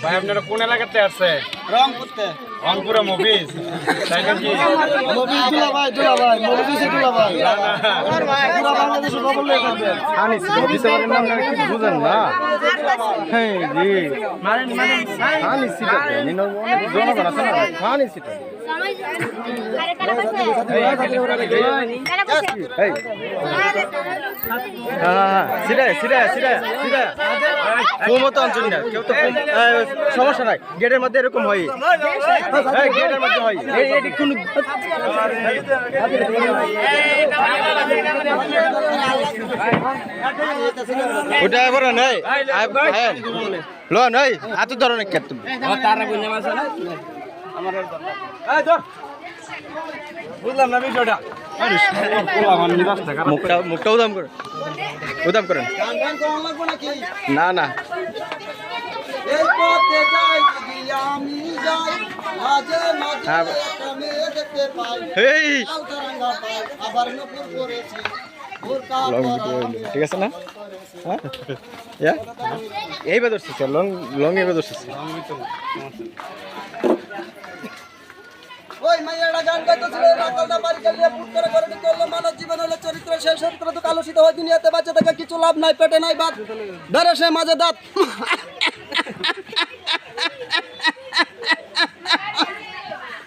ভাই আপনারা কোন এলাকাতে আছে? রংপুরতে। রংপুরে মুভিজ তাই নাকি? মুভিজ দুলাভাই মুভিজ দুলাভাই পুরো বাংলাদেশে খবর লয়ে থাকবে। হানিস মুভিজ এর নাম কি বুঝেন না? হ্যাঁ জি হানিস সিটা নিনো জনগণ আছে না হানিস সিটা এই হ্যাঁ সিটা কোমতো অঞ্চল না কেউ তো সমস্যা নাই গেটের মধ্যে এরকম হয় গেটের মধ্যে হয় এই কোন ওটা এবার নাই লো নাই এত ধরনের ক্ষেত্র তারা বুঝলাম আছে না আমার বুঝলাম না বিষয়টা মুখটা উদাম করেন না না ঠিক আছে না এইবার ধরছে লং এইবার ধরছে ওই মাইয়াটা গান গাইতেছিল রাতালটা বাড়ি চালিয়ে ফুট করে ঘরে ঢুকে করলো মানব জীবন হলো চরিত্র সেই চরিত্র তো কালুষিত হয় দুনিয়াতে বাচ্চা থেকে কিছু লাভ নাই পেটে নাই বাদ ধরে সে মাঝে দাঁত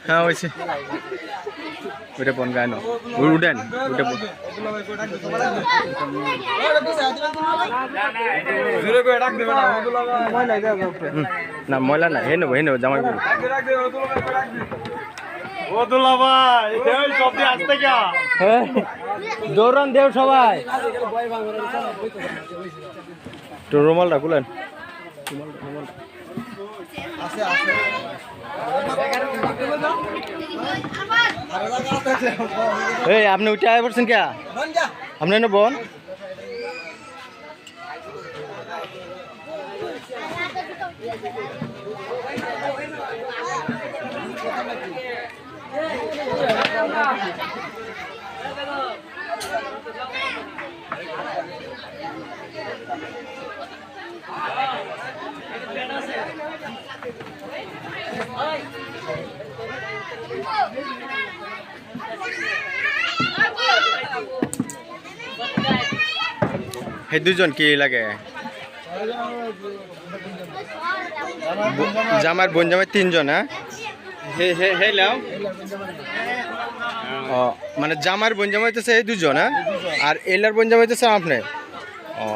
হ্যাঁ হয়েছে ওটা বন গায় না উডেন ওটা বন না ময়লা না হে নেবো জামাই দৌড়ান দেও সবাই তো রুমালটা খুলেন এই আপনি উঠে আয় পড়ছেন কে আপনি না বোন হে দুজন কি লাগে জামার বোন জামাই তিনজন হ্যাঁ মানে জামার বোন জামাইতেছে এই দুজন হ্যাঁ আর এলার বোন জামাইতেছে আপনি ও